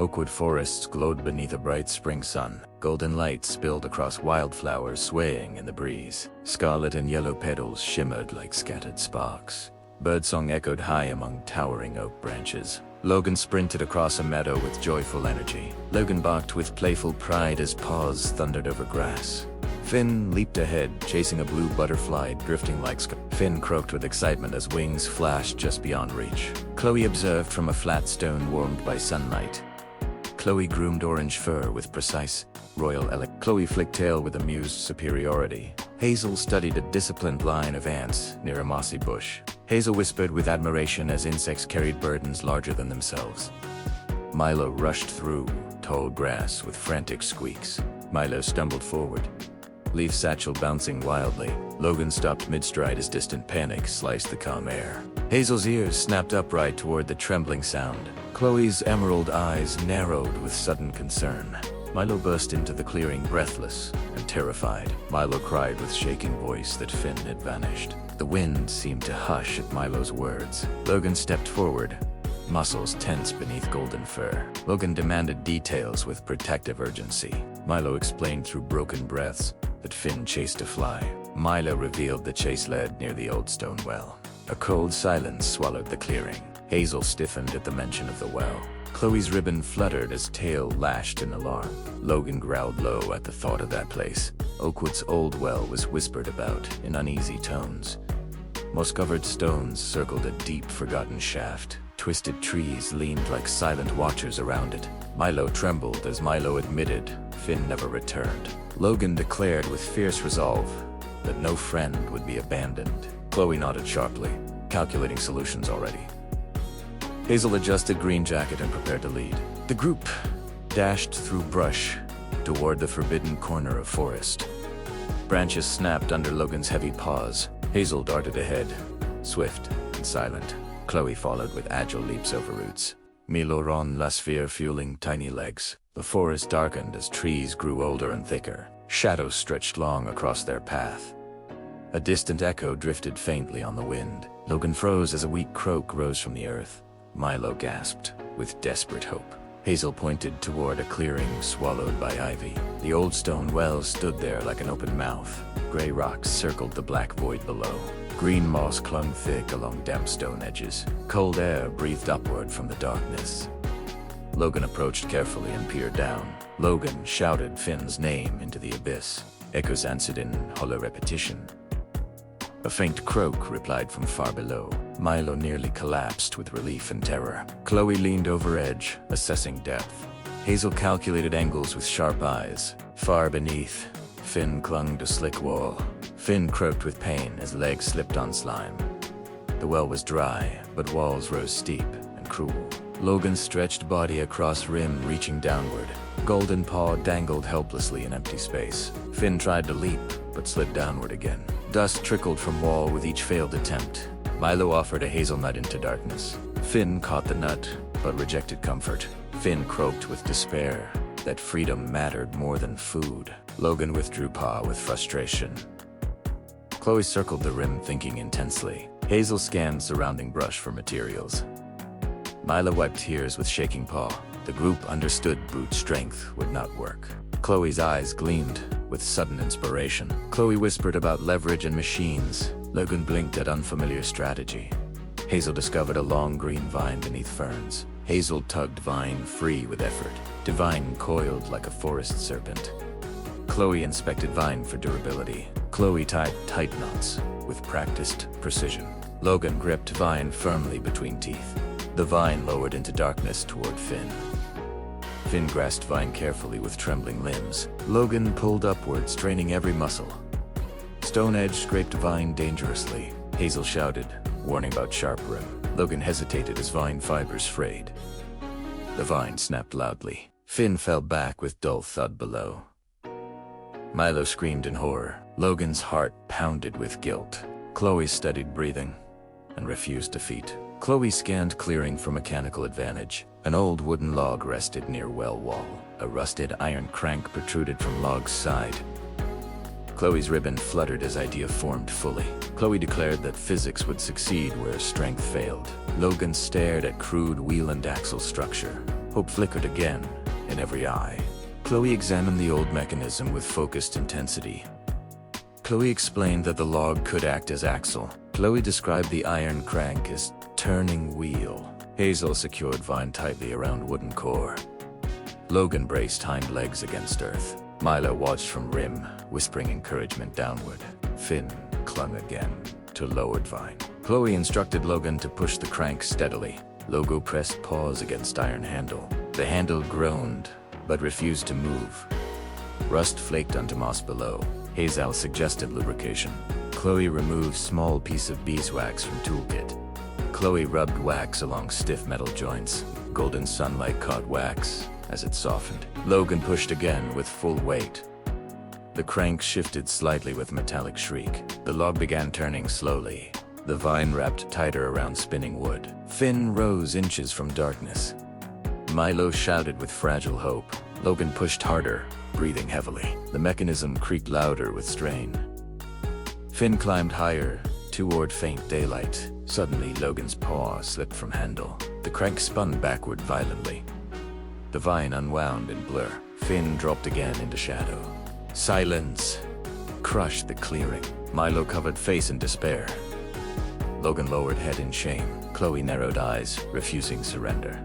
Oakwood Forest glowed beneath a bright spring sun. Golden light spilled across wildflowers swaying in the breeze. Scarlet and yellow petals shimmered like scattered sparks. Birdsong echoed high among towering oak branches. Logan sprinted across a meadow with joyful energy. Logan barked with playful pride as paws thundered over grass. Finn leaped ahead, chasing a blue butterfly drifting like Finn croaked with excitement as wings flashed just beyond reach. Chloe observed from a flat stone warmed by sunlight. Chloe groomed orange fur with precise, royal elegance. Chloe flicked tail with amused superiority. Hazel studied a disciplined line of ants near a mossy bush. Hazel whispered with admiration as insects carried burdens larger than themselves. Milo rushed through tall grass with frantic squeaks. Milo stumbled forward, leaf satchel bouncing wildly. Logan stopped mid-stride as distant panic sliced the calm air. Hazel's ears snapped upright toward the trembling sound. Chloe's emerald eyes narrowed with sudden concern. Milo burst into the clearing breathless and terrified. Milo cried with shaking voice that Finn had vanished. The wind seemed to hush at Milo's words. Logan stepped forward, muscles tense beneath golden fur. Logan demanded details with protective urgency. Milo explained through broken breaths that Finn chased a fly. Milo revealed the chase led near the old stone well. A cold silence swallowed the clearing. Hazel stiffened at the mention of the well. Chloe's ribbon fluttered as tail lashed in alarm. Logan growled low at the thought of that place. Oakwood's old well was whispered about in uneasy tones. Moss-covered stones circled a deep, forgotten shaft. Twisted trees leaned like silent watchers around it. Milo trembled as Milo admitted Finn never returned. Logan declared with fierce resolve that no friend would be abandoned. Chloe nodded sharply, calculating solutions already. Hazel adjusted green jacket and prepared to lead. The group dashed through brush toward the forbidden corner of forest. Branches snapped under Logan's heavy paws. Hazel darted ahead, swift and silent. Chloe followed with agile leaps over roots. Milo ran la sphere fueling tiny legs. The forest darkened as trees grew older and thicker. Shadows stretched long across their path. A distant echo drifted faintly on the wind. Logan froze as a weak croak rose from the earth. Milo gasped with desperate hope. Hazel pointed toward a clearing swallowed by ivy. The old stone well stood there like an open mouth. Gray rocks circled the black void below. Green moss clung thick along damp stone edges. Cold air breathed upward from the darkness. Logan approached carefully and peered down. Logan shouted Finn's name into the abyss. Echoes answered in hollow repetition. A faint croak replied from far below. Milo nearly collapsed with relief and terror. Chloe leaned over edge, assessing depth. Hazel calculated angles with sharp eyes. Far beneath, Finn clung to slick wall. Finn croaked with pain as legs slipped on slime. The well was dry, but walls rose steep and cruel. Logan's stretched body across rim reaching downward. Golden paw dangled helplessly in empty space. Finn tried to leap, but slid downward again. Dust trickled from wall with each failed attempt. Milo offered a hazelnut into darkness. Finn caught the nut, but rejected comfort. Finn croaked with despair that freedom mattered more than food. Logan withdrew paw with frustration. Chloe circled the rim thinking intensely. Hazel scanned surrounding brush for materials. Milo wiped tears with shaking paw. The group understood brute strength would not work. Chloe's eyes gleamed with sudden inspiration. Chloe whispered about leverage and machines. Logan blinked at unfamiliar strategy. Hazel discovered a long green vine beneath ferns. Hazel tugged vine free with effort. Divine coiled like a forest serpent. Chloe inspected vine for durability. Chloe tied tight knots with practiced precision. Logan gripped vine firmly between teeth. The vine lowered into darkness toward Finn. Finn grasped vine carefully with trembling limbs. Logan pulled upward, straining every muscle. Stone edge scraped vine dangerously. Hazel shouted, warning about sharp rim. Logan hesitated as vine fibers frayed. The vine snapped loudly. Finn fell back with dull thud below. Milo screamed in horror. Logan's heart pounded with guilt. Chloe studied breathing and refused defeat. Chloe scanned clearing for mechanical advantage. An old wooden log rested near well wall. A rusted iron crank protruded from log's side. Chloe's ribbon fluttered as idea formed fully. Chloe declared that physics would succeed where strength failed. Logan stared at crude wheel and axle structure. Hope flickered again in every eye. Chloe examined the old mechanism with focused intensity. Chloe explained that the log could act as axle. Chloe described the iron crank as turning wheel. Hazel secured vine tightly around wooden core. Logan braced hind legs against earth. Milo watched from rim, whispering encouragement downward. Finn clung again to lowered vine. Chloe instructed Logan to push the crank steadily. Logan pressed paws against iron handle. The handle groaned, but refused to move. Rust flaked onto moss below. Hazel suggested lubrication. Chloe removed small piece of beeswax from toolkit. Chloe rubbed wax along stiff metal joints. Golden sunlight caught wax as it softened. Logan pushed again with full weight. The crank shifted slightly with metallic shriek. The log began turning slowly. The vine wrapped tighter around spinning wood. Finn rose inches from darkness. Milo shouted with fragile hope. Logan pushed harder, breathing heavily. The mechanism creaked louder with strain. Finn climbed higher, toward faint daylight. Suddenly, Logan's paw slipped from handle. The crank spun backward violently. The vine unwound in blur. Finn dropped again into shadow. Silence crushed the clearing. Milo covered face in despair. Logan lowered head in shame. Chloe narrowed eyes, refusing surrender.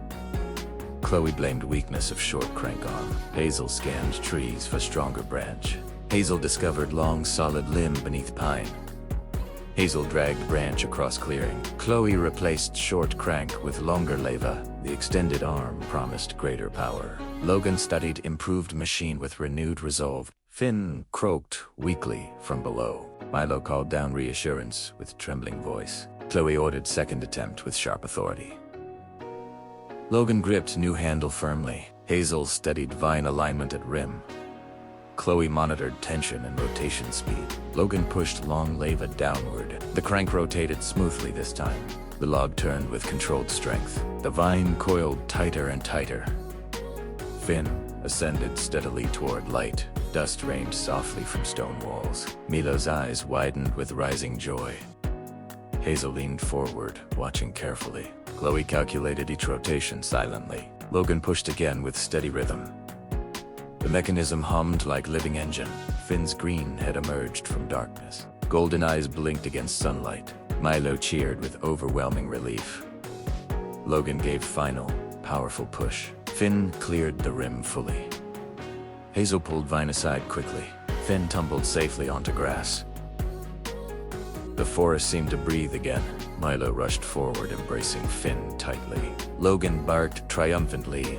Chloe blamed weakness of short crank arm. Hazel scanned trees for stronger branch. Hazel discovered long, solid limb beneath pine. Hazel dragged branch across clearing. Chloe replaced short crank with longer leva. The extended arm promised greater power. Logan studied improved machine with renewed resolve. Finn croaked weakly from below. Milo called down reassurance with trembling voice. Chloe ordered second attempt with sharp authority. Logan gripped new handle firmly. Hazel studied vine alignment at rim. Chloe monitored tension and rotation speed. Logan pushed long leva downward. The crank rotated smoothly this time. The log turned with controlled strength. The vine coiled tighter and tighter. Finn ascended steadily toward light. Dust rained softly from stone walls. Milo's eyes widened with rising joy. Hazel leaned forward, watching carefully. Chloe calculated each rotation silently. Logan pushed again with steady rhythm. The mechanism hummed like living engine. Finn's green had emerged from darkness. Golden eyes blinked against sunlight. Milo cheered with overwhelming relief. Logan gave final, powerful push. Finn cleared the rim fully. Hazel pulled Vine aside quickly. Finn tumbled safely onto grass. The forest seemed to breathe again. Milo rushed forward, embracing Finn tightly. Logan barked triumphantly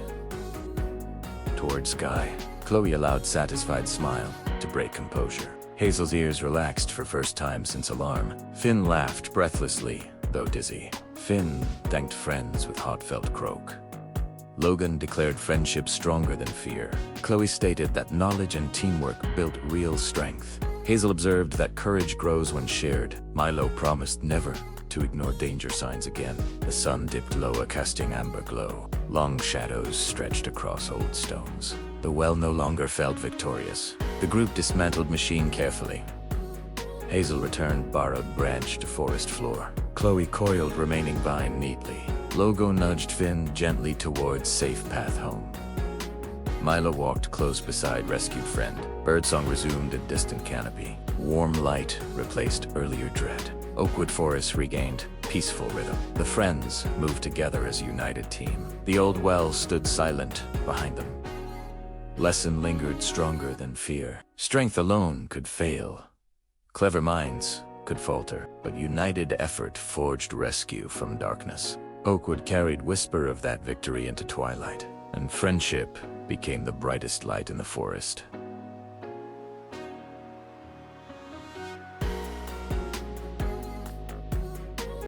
toward sky. Chloe allowed satisfied smile to break composure. Hazel's ears relaxed for first time since alarm. Finn laughed breathlessly, though dizzy. Finn thanked friends with heartfelt croak. Logan declared friendship stronger than fear. Chloe stated that knowledge and teamwork built real strength. Hazel observed that courage grows when shared. Milo promised never to ignore danger signs again. The sun dipped lower, casting amber glow. Long shadows stretched across old stones. The well no longer felt victorious. The group dismantled machine carefully. Hazel returned borrowed branch to forest floor. Chloe coiled remaining vine neatly. Logan nudged Finn gently towards safe path home. Milo walked close beside rescued friend. Birdsong resumed in distant canopy. Warm light replaced earlier dread. Oakwood Forest regained peaceful rhythm. The friends moved together as a united team. The old well stood silent behind them. Lesson lingered stronger than fear. Strength alone could fail. Clever minds could falter, but united effort forged rescue from darkness. Oakwood carried whisper of that victory into twilight, and friendship became the brightest light in the forest.